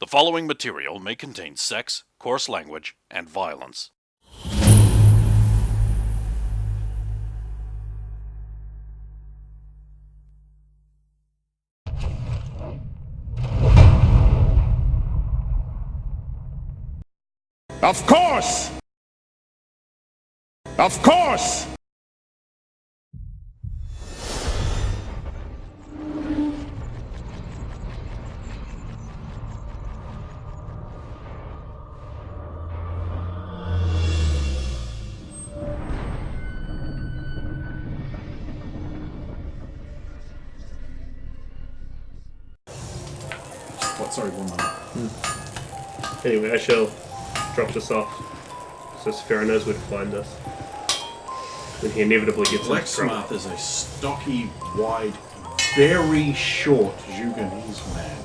The following material may contain sex, coarse language, and violence. Of course! Of course! What? Sorry, one moment. Anyway, I shall drop this off so Saphira knows where to find us when he inevitably gets into trouble. Blacksmith is a stocky, wide, very short Juganese man,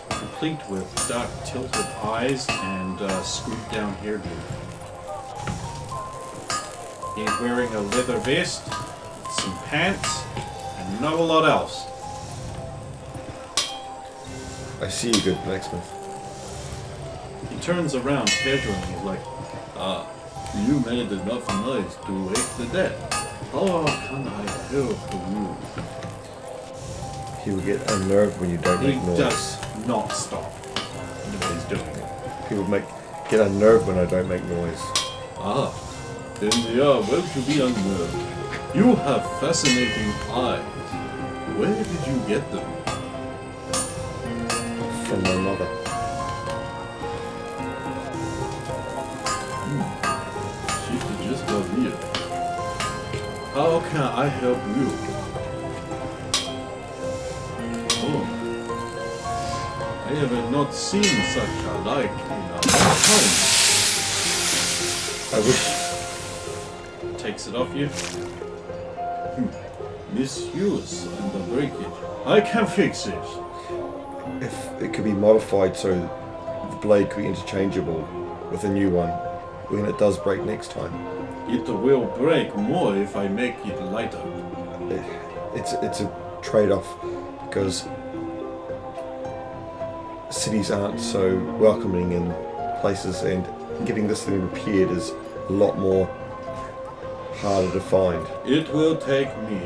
complete with dark tilted eyes and scooped down hairdo. He's wearing a leather vest, some pants, and not a lot else. I see you, good blacksmith. He turns around casually and he's like, you made enough noise to wake the dead. How can I help you? He will get unnerved when you don't He make noise. does not stop in what he's doing. He will get unnerved when I don't make noise. Then they are well to be unnerved. You have fascinating eyes. Where did you get them? From my mother. She's just a weird. How can I help you? Oh, I have not seen such a light in a long time. I wish. Takes it off you. Misuse and the breakage. I can fix it. If it could be modified so the blade could be interchangeable with a new one when it does break next time. It will break more if I make it lighter. It's a trade-off because cities aren't so welcoming in places, and getting this thing repaired is a lot more harder to find. It will take me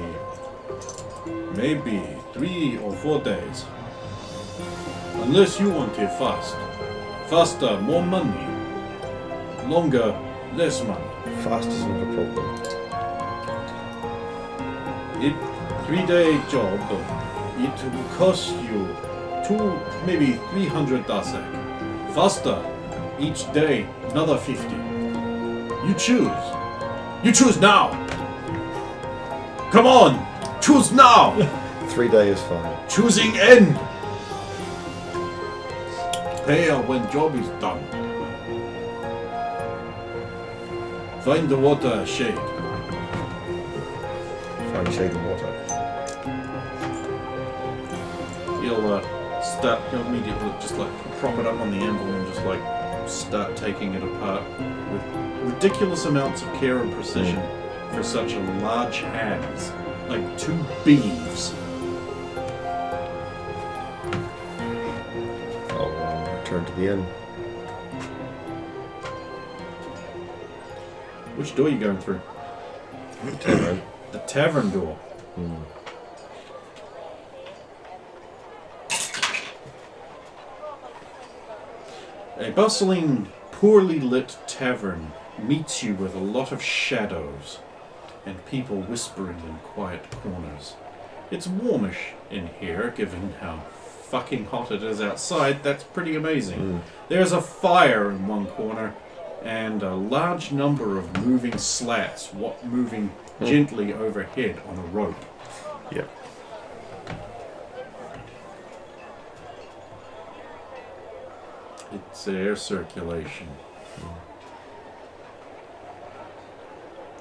maybe 3 or 4 days. Unless you want it fast. Faster, more money. Longer, less money. Fast is not a problem. It 3-day job. It will cost you 2, maybe 300 dasek. Faster, each day another 50. You choose. You choose now. Come on, choose now. 3 days is fine. Choosing end. Pay when job is done. Find the water shade. Find shade and water. He'll he'll immediately just like prop it up on the anvil and just like start taking it apart with ridiculous amounts of care and precision for such a large hands, like 2 beeves. I'll return to the inn. Which door are you going through? Tavern. The tavern door. A bustling, poorly lit tavern meets you with a lot of shadows and people whispering in quiet corners. It's warmish in here, given how fucking hot it is outside. That's pretty amazing. There's a fire in one corner and a large number of moving slats, moving gently overhead on a rope. Yep. It's air circulation.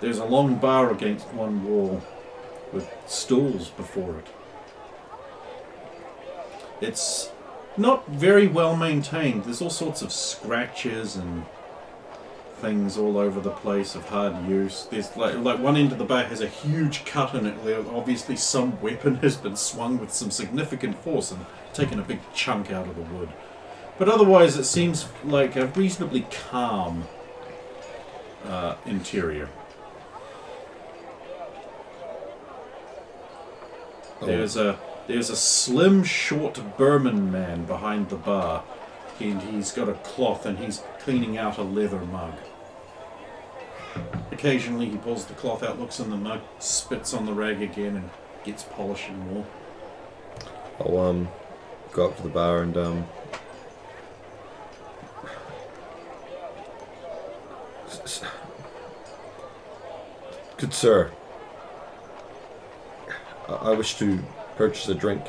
There's a long bar against one wall with stools before it. It's not very well maintained. There's all sorts of scratches and things all over the place of hard use. There's like one end of the bar has a huge cut in it where obviously some weapon has been swung with some significant force and taken a big chunk out of the wood. But otherwise, it seems like a reasonably calm interior. There's a slim, short Burman man behind the bar, and he's got a cloth and he's cleaning out a leather mug. Occasionally, he pulls the cloth out, looks in the mug, spits on the rag again, and gets polishing more. I'll go up to the bar and good sir, I wish to purchase a drink.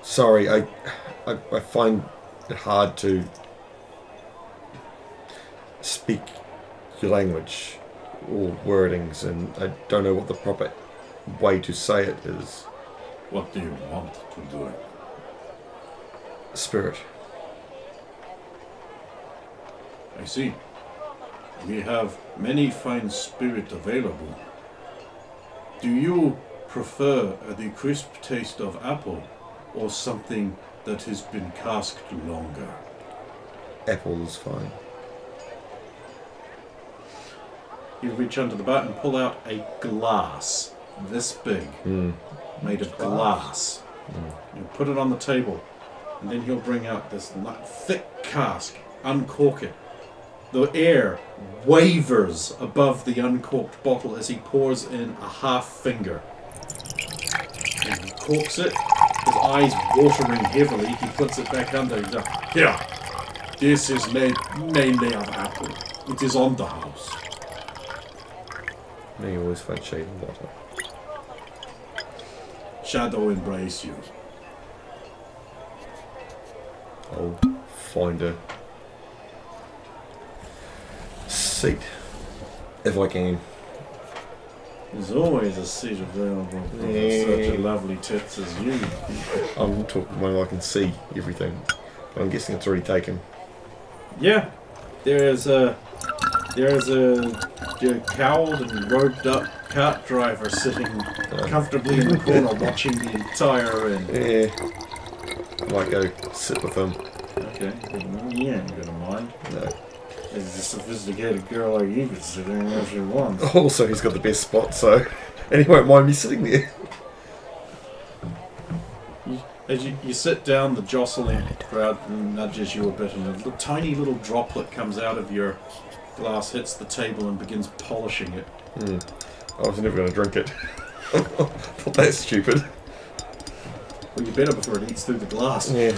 Sorry, I find it hard to speak your language or wordings, and I don't know what the proper way to say it is. What do you want to do? Spirit. I see. We have many fine spirit available. Do you prefer the crisp taste of apple or something that has been casked longer? Apple is fine. You reach under the bar and pull out a glass this big, made of glass. You put it on the table, and then he'll bring out this thick cask, uncork it. The air wavers above the uncorked bottle as he pours in a half finger. And he corks it, his eyes watering heavily, he puts it back under. He's like, here, this is made mainly of apple. It is on the house. No, you always find shade in water. Shadow embrace you. I'll find a seat if I can. There's always a seat available for such a lovely tits as you. I'm talking when I can see everything. I'm guessing it's already taken. Yeah, there's a cowled and robed up cart driver sitting comfortably in the corner watching the entire inn. Yeah. I might go sit with him. Okay, you ain't gonna mind. No. There's a sophisticated girl like you could sit in where she wants. Also, he's got the best spot, so... And he won't mind me sitting there. As you sit down, the jostling crowd nudges you a bit, and a tiny little droplet comes out of your glass, hits the table, and begins polishing it. I was never going to drink it. Thought that's stupid. Well, you better before it eats through the glass. Yeah.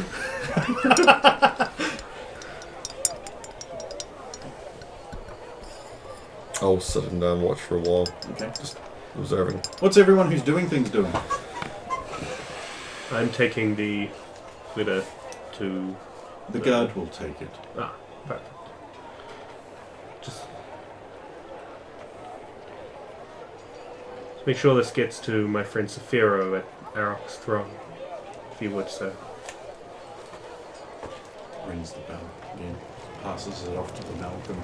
I'll sit and watch for a while. Okay. Just observing. What's everyone who's doing things doing? I'm taking the letter to... The guard will take it. Ah, perfect. Just make sure this gets to my friend Saphiro at Arok's throne, if you would, sir. Rings the bell again. Passes it off to the Malcolm.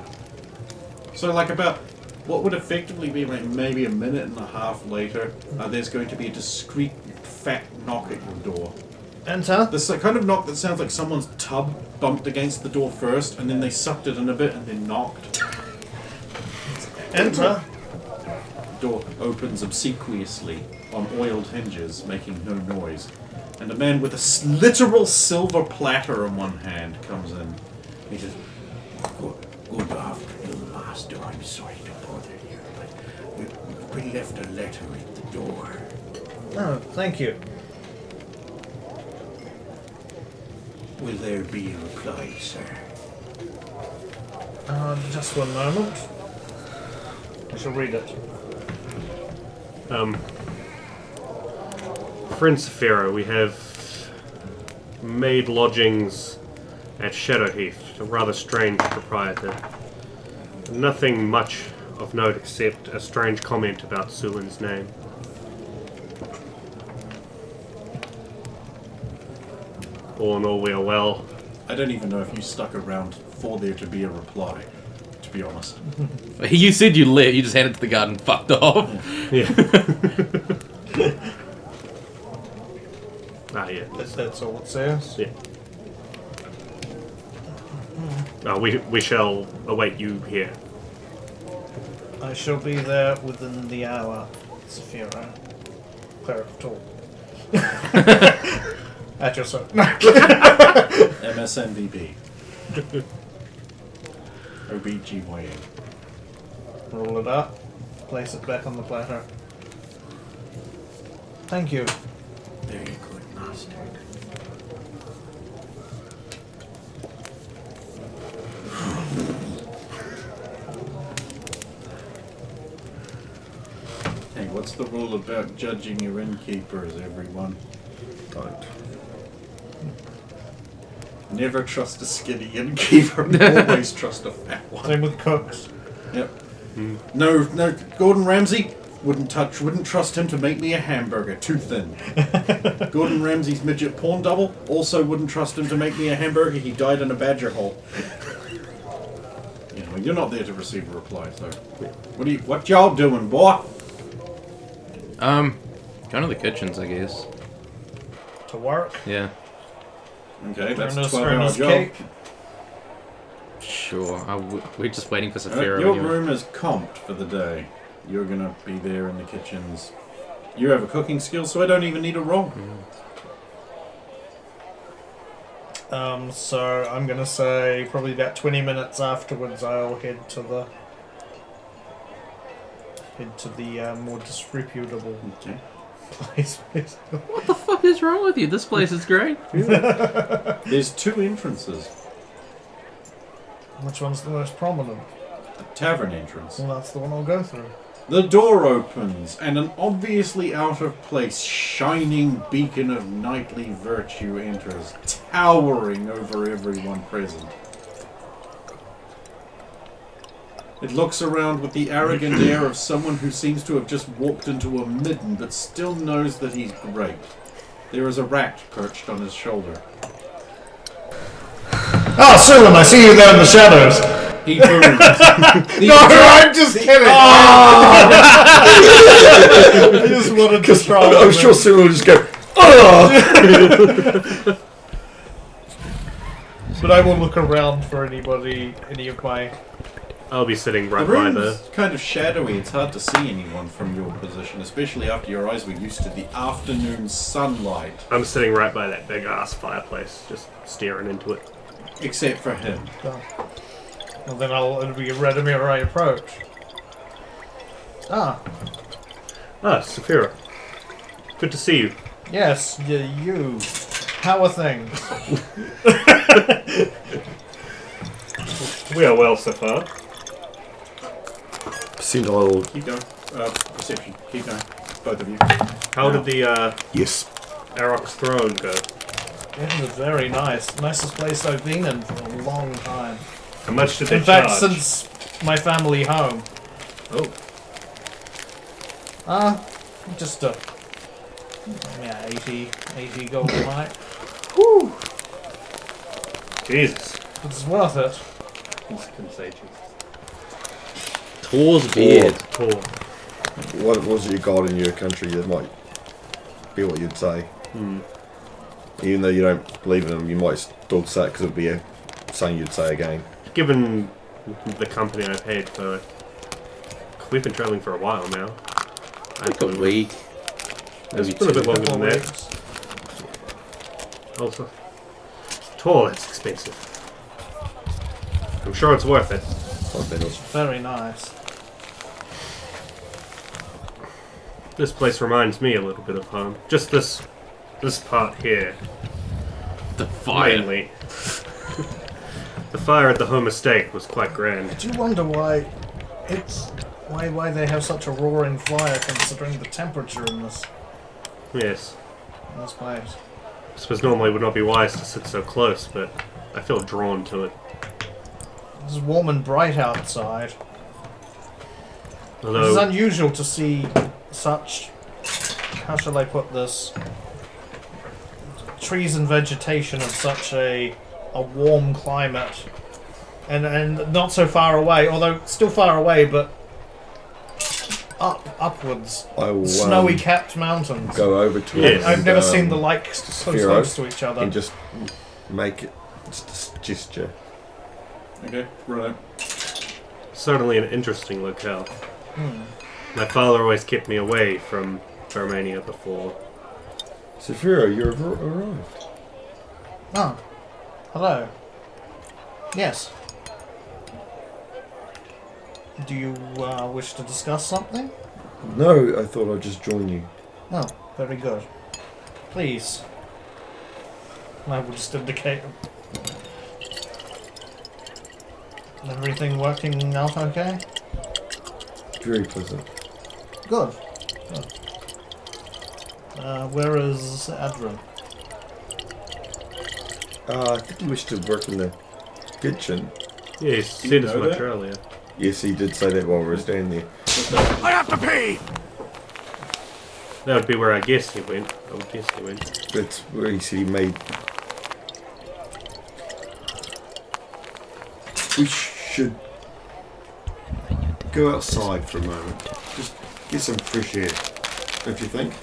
So, like about what would effectively be like maybe a minute and a half later, there's going to be a discreet fat knock at your door. Enter. This kind of knock that sounds like someone's tub bumped against the door first, and then they sucked it in a bit and then knocked. Enter. The door opens obsequiously on oiled hinges, making no noise, and a man with a literal silver platter in one hand comes in. He says, Good afternoon, Master. I'm sorry to bother you, but we left a letter at the door. Oh, thank you. Will there be a reply, sir? Just one moment. I shall read it. Friend Saphiro, we have made lodgings at Shadowheath, a rather strange proprietor. Nothing much of note except a strange comment about Sulin's name. All in all, we are well. I don't even know if you stuck around for there to be a reply, to be honest. You said you lit, you just handed it to the guard and fucked off. Yeah. Ah, yeah. That's all it says. Yeah. We shall await you here. I shall be there within the hour, Saphira. Cleric talk. At your service. MSNVP. OBGYN. Roll it up. Place it back on the platter. Thank you. Very good, master. Hey, what's the rule about judging your innkeepers, everyone? Don't. Never trust a skinny innkeeper. Always trust a fat one. Same with cooks. Yep. No, Gordon Ramsay wouldn't trust him to make me a hamburger. Too thin. Gordon Ramsay's midget porn double also wouldn't trust him to make me a hamburger. He died in a badger hole. You know, you're not there to receive a reply, so what y'all doing, boy? Going to the kitchens, I guess. To work. Yeah. Okay, that's a Ernest 12-hour job. cake. Sure. We're just waiting for Saphira. Your anyway. room is comped for the day. You're gonna be there in the kitchens. You have a cooking skill, so I don't even need a roll. So I'm gonna say probably about 20 minutes afterwards I'll head to the more disreputable Okay. place. What the fuck is wrong with you? This place is great. There's 2 entrances. Which one's the most prominent? The tavern entrance. Well, that's the one I'll go through. The door opens, and an obviously out-of-place, shining beacon of knightly virtue enters, towering over everyone present. It looks around with the arrogant air of someone who seems to have just walked into a midden, but still knows that he's great. There is a rat perched on his shoulder. Ah, Sulan, I see you there in the shadows. He booms. No, I'm just kidding. I just wanted to try. I'm sure Cyril will just go, oh! But I will look around for any of my... I'll be sitting The right by room's the... kind of shadowy. It's hard to see anyone from your position, especially after your eyes were used to the afternoon sunlight. I'm sitting right by that big ass fireplace, just staring into it. Except for him. Well, then it'll be a Radomir I approach. Ah, Saphira. Good to see you. yes, you. How are things? We are well so far. Percentile. Keep going. Perception. Keep going. Both of you. How did the Yes. Arok's throne go? It was very nice. Nicest place I've been in for a long time. How much did they In fact, charge? since my family home. Oh, Just 80 gold a night. Jesus. It's worth it. Couldn't say Jesus. Tor's beard. Cool. What was it you got in your country that might be what you'd say? Even though you don't believe in them, you might still say it because it would be something you'd say again. Given the company I paid for, we've been traveling for a while now. Like a week. It's Maybe been a bit 2. longer than that. Also, Tor, that's expensive. I'm sure it's worth it. I bet it was. Very nice. This place reminds me a little bit of home. Just this part here, The fire. mainly. The fire at the home estate was quite grand. I do wonder why they have such a roaring fire considering the temperature in this Yes. place. I suppose normally it would not be wise to sit so close, but I feel drawn to it. It's warm and bright outside. It's Although, unusual to see such, how shall I put this, trees and vegetation of such a warm climate, and not so far away, although still far away, but upwards, I will snowy capped mountains. go over to Yes. it. I've never seen the like so Saphira close to each other. and just make it just a gesture. Okay, right. Certainly an interesting locale. My father always kept me away from Romania before. Saphira, you've arrived. Oh, hello. Yes. Do you wish to discuss something? No, I thought I'd just join you. Oh, very good. Please. I will just indicate. Everything working out okay? Very pleasant. Good. Good. Where is Adrian? I think he wished to work in the kitchen. Yeah, he said as much earlier. Yes, he did say that while we were standing there. I have to pee! That would be where I guess he went. I would guess he went. That's where he said he made... We should go outside for a moment. Just get some fresh air, don't you think?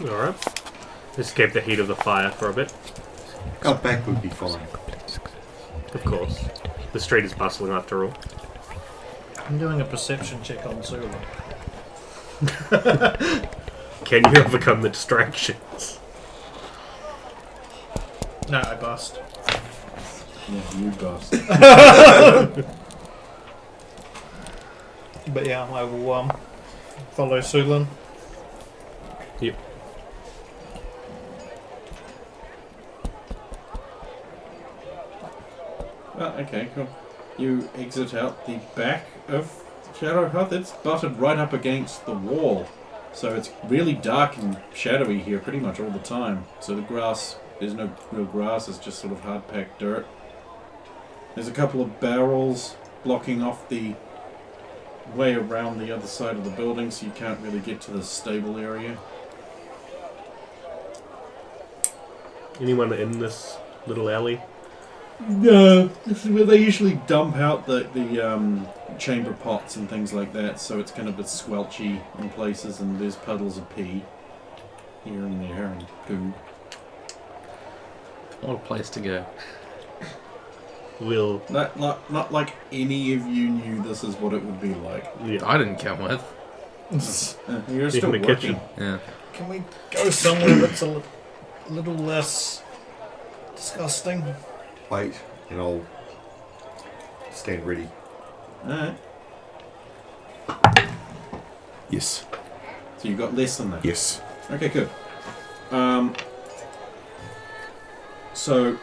Alright. Escape the heat of the fire for a bit. Out back would be fine. Of course. The street is bustling after all. I'm doing a perception check on Zulu. Can you overcome the distractions? No, I bust. Yeah, you bust. But yeah, I will follow Sulan. Yep. Okay, cool. You exit out the back of Shadow Hut. It's butted right up against the wall. So it's really dark and shadowy here pretty much all the time. So the grass, there's no real grass, it's just sort of hard-packed dirt. There's a couple of barrels blocking off the way around the other side of the building, so you can't really get to the stable area. Anyone in this little alley? No, this is where they usually dump out the chamber pots and things like that, so it's kind of a bit squelchy in places, and there's puddles of pee here and there and poo. What a place to go. Will. Not like any of you knew this is what it would be like. Yeah. I didn't come with. You're still the working. kitchen. Yeah. Can we go somewhere that's a little less disgusting? Wait, and I'll stand ready. Alright. Yes. So you got less than that? Yes. Okay, good. So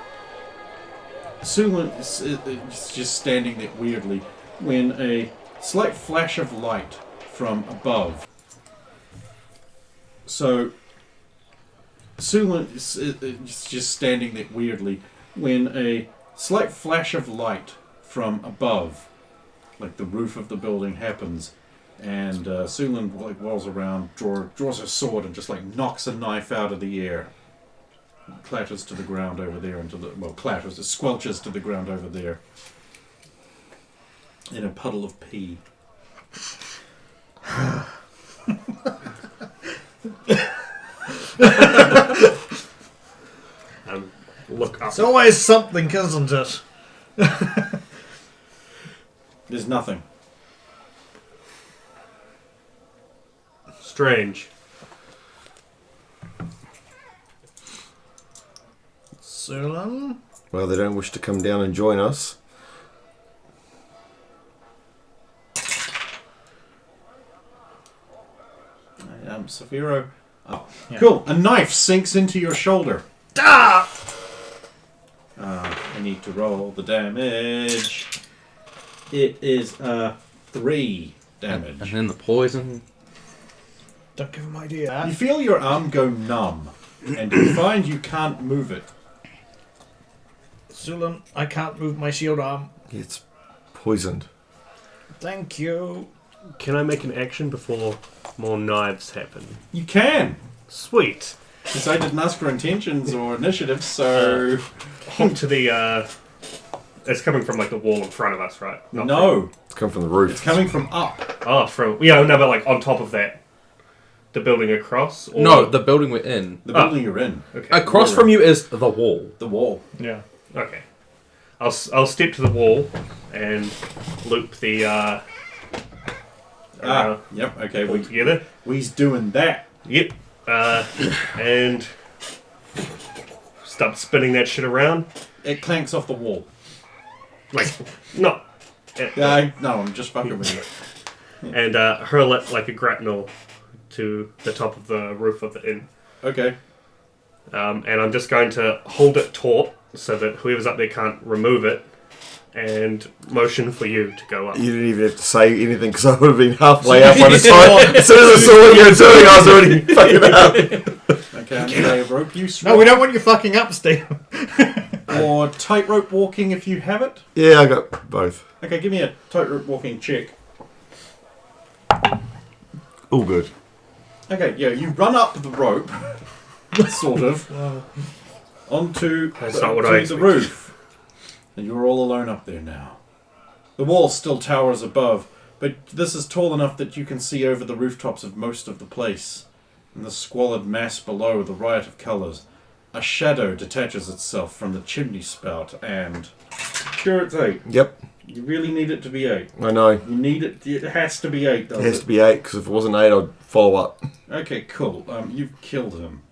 Sulan is just standing there weirdly when a slight flash of light from above. So Sulan is just standing there weirdly when a slight flash of light from above, like the roof of the building, happens, and Sulan like whirls around, draws her sword, and just like knocks a knife out of the air. Clatters to the ground over there, it squelches to the ground over there in a puddle of pee. Look up. It's always something, isn't it? There's nothing. Strange. Sulan? Well, they don't wish to come down and join us. Saphiro. Oh, Yeah. cool. A knife sinks into your shoulder. Ah! I need to roll the damage. It is 3 damage. And then the poison. Don't give him idea. You feel your arm go numb, and you find you can't move it. Sulan, I can't move my shield arm. It's poisoned. Thank you. Can I make an action before more knives happen? You can. Sweet. Because I didn't ask for intentions or initiative, so... Hop to the, It's coming from, like, the wall in front of us, right? Not No. It's come from the roof. It's coming from up. From... Yeah, no, but, like, on top of that. The building across? Or... No, the building we're in. The building you're in. Okay. Across from you is the wall. The wall. Yeah. Okay. I'll step to the wall and loop the Yep, okay. all together. We's doing that. Yep. And start spinning that shit around. It clanks off the wall. Like, no. No, I'm just fucking with you. And hurl it like a grapnel to the top of the roof of the inn. Okay. And I'm just going to hold it taut so that whoever's up there can't remove it, and motion for you to go up. You didn't even have to say anything because I would have been halfway up by the time. As soon as I saw what you were doing, I was already fucking up. Okay, I'm going to rope you. No, we don't want you fucking up, Steve. Or tightrope walking if you have it. Yeah, I got both. Okay, give me a tightrope walking check. All good. Okay, yeah, you run up the rope, sort of, onto That's not what I the expected. roof. And you're all alone up there now. The wall still towers above, but this is tall enough that you can see over the rooftops of most of the place. In the squalid mass below, the riot of colours. A shadow detaches itself from the chimney spout and... Sure, it's 8. Yep, You really need it to be 8. I know. You need it... It has to be 8, It does has it? to be 8 because if it wasn't 8, I'd follow up. Okay, cool. You've killed him.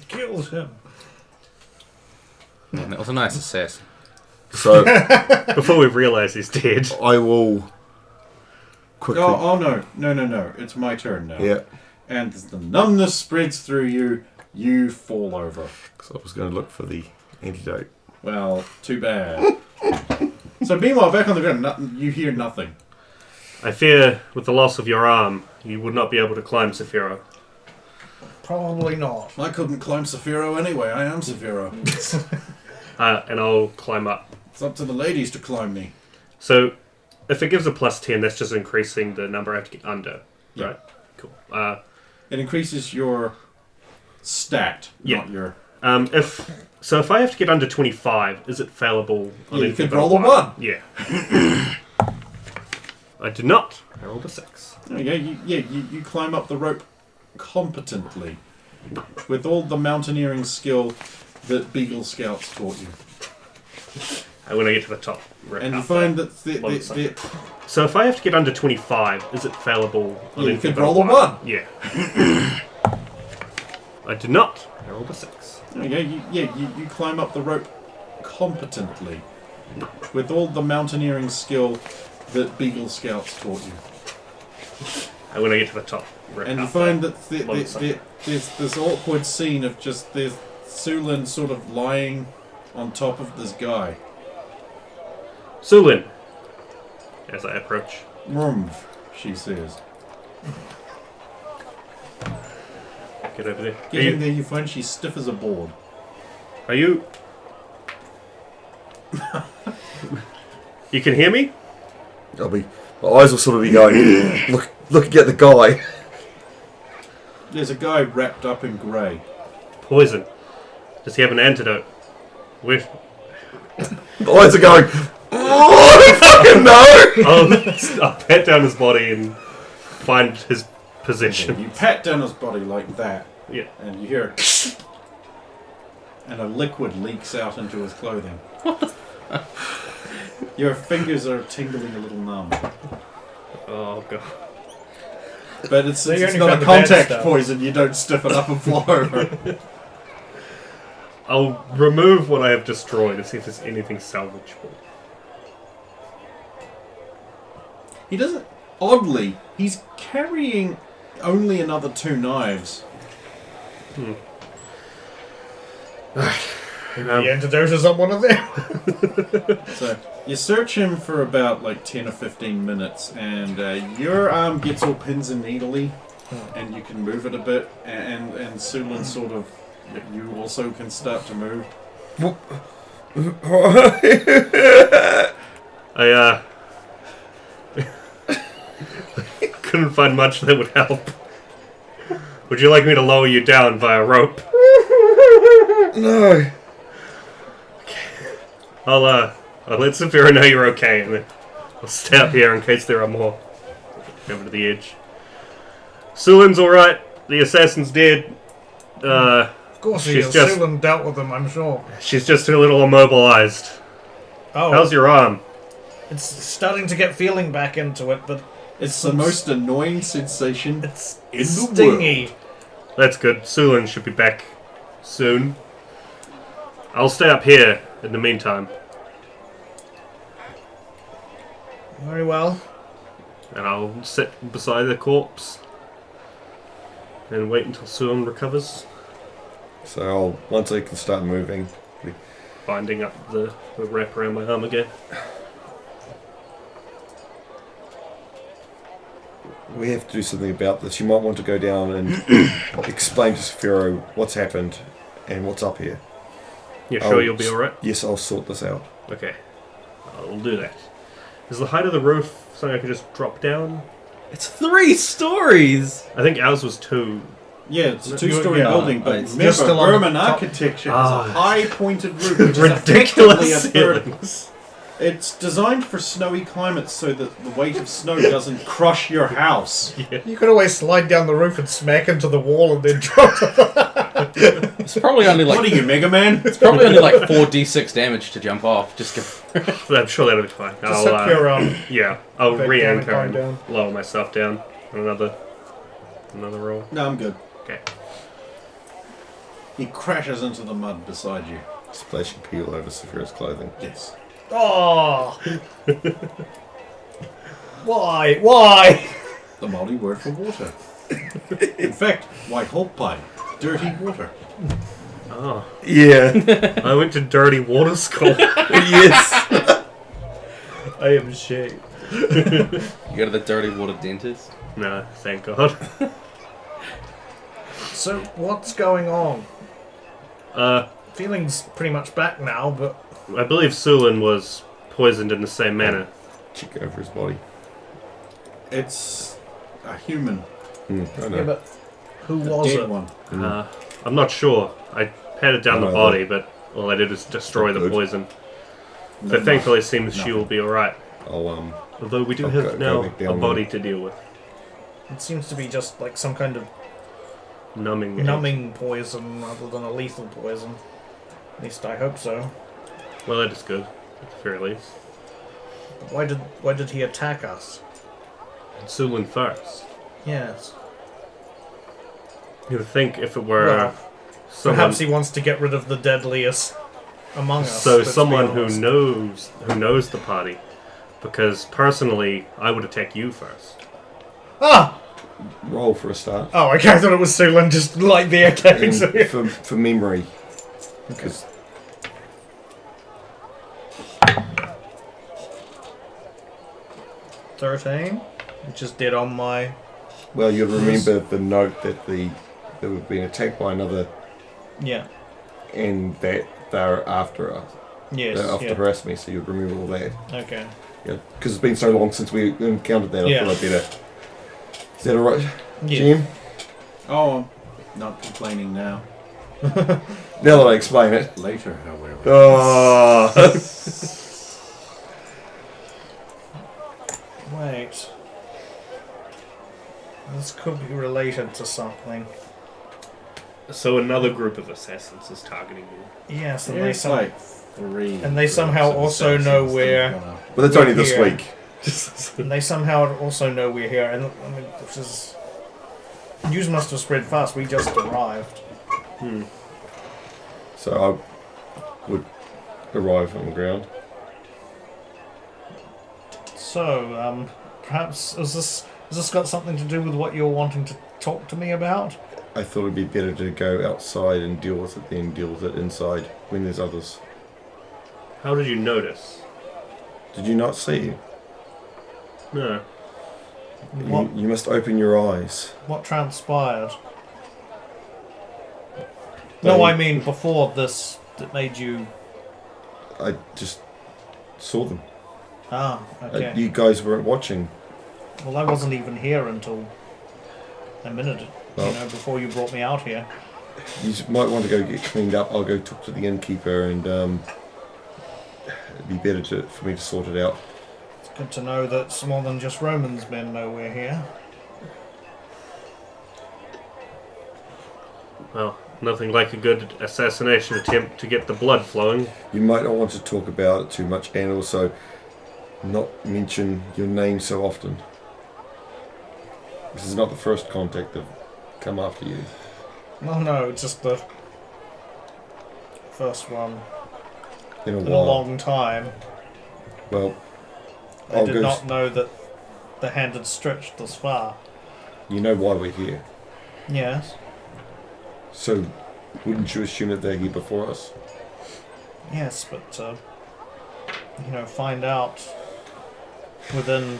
Kills him. Man, that was a nice assassin. So Before we realise he's dead. I will quickly. Oh no. It's my turn now. Yeah, And as the numbness spreads through you, you fall over. because I was going to look for the antidote. Well, too bad. So meanwhile, back on the ground, you hear nothing. I fear, with the loss of your arm, you would not be able to climb Saphira. Probably not. I couldn't climb Saphiro anyway. I am Saphiro. And I'll climb up. It's up to the ladies to climb me. So, if it gives a plus 10, that's just increasing the number I have to get under. Yeah. Right? Cool. It increases your stat, Yeah. not your... If I have to get under 25, is it failable? On Yeah, you anything could but roll a 1. Yeah. I did not. I rolled a 6. There you go. You climb up the rope competently with all the mountaineering skill that Beagle Scouts taught you. And when I get to the top, rip And you out find that that load something. So if I have to get under 25, is it failable? On you anything could but roll a 1. Yeah. I did not. I rolled a 6. There you go. You climb up the rope competently with all the mountaineering skill that Beagle Scouts taught you. And when I get to the top, rip And you out find that that load something. there's this awkward scene of just there's Sulin sort of lying on top of this guy. Sulin, as I approach. Rumph, she says. Get over there. Getting there, you find she's stiff as a board. Are you... You can hear me? My eyes will sort of be going, looking at the guy. There's a guy wrapped up in grey. Poison. Does he have an antidote? Where... The eyes are going, oh, I fucking know! I'll pat down his body and find his position. You pat down his body like that, Yeah. and you hear it, and a liquid leaks out into his clothing. Your fingers are tingling a little numb. Oh, God. But it's, So you it's only not found a the bad contact stuff. poison, you don't stiffen up and fall over. I'll remove what I have destroyed and see if there's anything salvageable. He doesn't... Oddly, he's carrying only another 2 knives. The antidote is on one of them. So, you search him for about like 10 or 15 minutes, and your arm gets all pins and needly, and you can move it a bit, and Sulin sort of... You also can start to move. I, couldn't find much that would help. Would you like me to lower you down via rope? No. I'll let Saphira know you're okay, and then I'll stay up here in case there are more. Over to the edge. Sulin's alright. the assassin's dead. Of course he She's is. just- Sulan dealt with them, I'm sure. She's just a little immobilized. Oh, How's your arm? it's starting to get feeling back into it, but It's the most annoying sensation it's in the stingy. That's good. Sulan should be back soon. I'll stay up here in the meantime, Very well. and I'll sit beside the corpse and wait until Sulan recovers, So once I can start moving, binding up the wrap around my arm again. we have to do something about this. You might want to go down and explain to Saphiro what's happened and what's up here. You sure you'll be alright? Yes, I'll sort this out. Okay. I'll do that. Is the height of the roof something I could just drop down? It's 3 stories! I think ours was 2. Yeah, it's a two-story Yeah, building, but it's remember, still on the Burman top. architecture Ah. has a high-pointed roof, which is effectively Ridiculous a third. ceilings. It's designed for snowy climates so that the weight of snow doesn't crush your house. You could always slide down the roof and smack into the wall and then drop it. It's probably only What like are you, Mega Man? it's probably only like 4d6 damage to jump off. Just go. I'm sure that'll be fine. Just hook your Yeah, I'll Big re-anchor damage and down. lower myself down on another roll. No, I'm good. Okay. He crashes into the mud beside you. Splashing peel over Saphiro's clothing. Yes. Oh! Why? Why? The Māori word for water. In fact, white hop pie, dirty water. Oh, Yeah. I went to dirty water school. Yes. I am ashamed. You go to the dirty water dentist. No, thank God. So, what's going on? Uh, Feeling's pretty much back now, but I believe Sulan was poisoned in the same manner. Check over his body. It's a human, I know. yeah, but who a was dead it? one. I'm not sure. I patted down I the know body, but all I did was destroy Not the good. poison. No, So thankfully, it seems she nothing. will be alright. I'll Although we do I'll have go now back a down body to deal with. It seems to be just like some kind of Numbing. agent. numbing poison rather than a lethal poison. At least I hope so. Well, that is good. At the very least. Why did he attack us? And Sulan first. Yes. You would think if it were Well, someone, perhaps he wants to get rid of the deadliest among us. so let's be someone who honest. knows the party. Because personally, I would attack you first. Ah! roll for a start. Oh, okay, I thought it was Sulan just like the attacking. And So for memory. Because 13, which is dead on my. well, you'll remember the note that they were being attacked by another, Yeah. and that they're after us. Yes. They're after Yeah. harass me, so you'll remember all that. Okay. Yeah, because it's been so long since we encountered that. Yeah. I thought I'd better. Is that alright, Yeah. Jim? Oh, I'm not complaining now. Now that I explain it. Later, however. Oh. Wait. This could be related to something. So another group of assassins is targeting you. Yes, and Yeah, they it's some, like 3. and they somehow groups of also assassins know that where- have gone But that's only this Here. week. and they somehow also know we're here. And I mean, this is news must have spread fast. We just arrived. So I would arrive on the ground. So, perhaps has this got something to do with what you're wanting to talk to me about? I thought it'd be better to go outside and deal with it than deal with it inside when there's others. How did you notice? Did you not see? No. What You must open your eyes. what transpired? No, I mean before this that made you. I just saw them. Ah, okay. You guys weren't watching. Well, I wasn't even here until a minute, Well- before you brought me out here. You just might want to go get cleaned up. I'll go talk to the innkeeper, and it'd be better for me to sort it out. It's good to know that more than just Romans men know we're here. Well, nothing like a good assassination attempt to get the blood flowing. You might not want to talk about it too much, and also not mention your name so often. This is not the first contact that come after you. No, it's just the first one In a in a while. long time. Well, I I'll did go. not know that the hand had stretched this far. You know why we're here. Yes. So, wouldn't you assume that they're here before us? Yes, but, find out within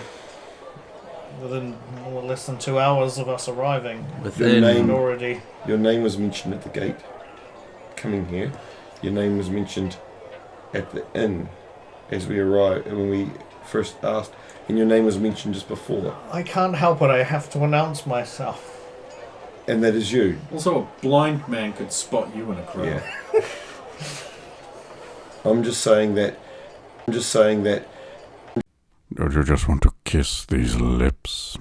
less than 2 hours of us arriving. Your name- And already... Your name was mentioned at the gate. Coming here. Your name was mentioned at the inn as we arrived, when we first asked. And your name was mentioned just before. I can't help it, I have to announce myself. And that is you. Also, a blind man could spot you in a crowd. Yeah. I'm just saying that. Don't you just want to kiss these lips?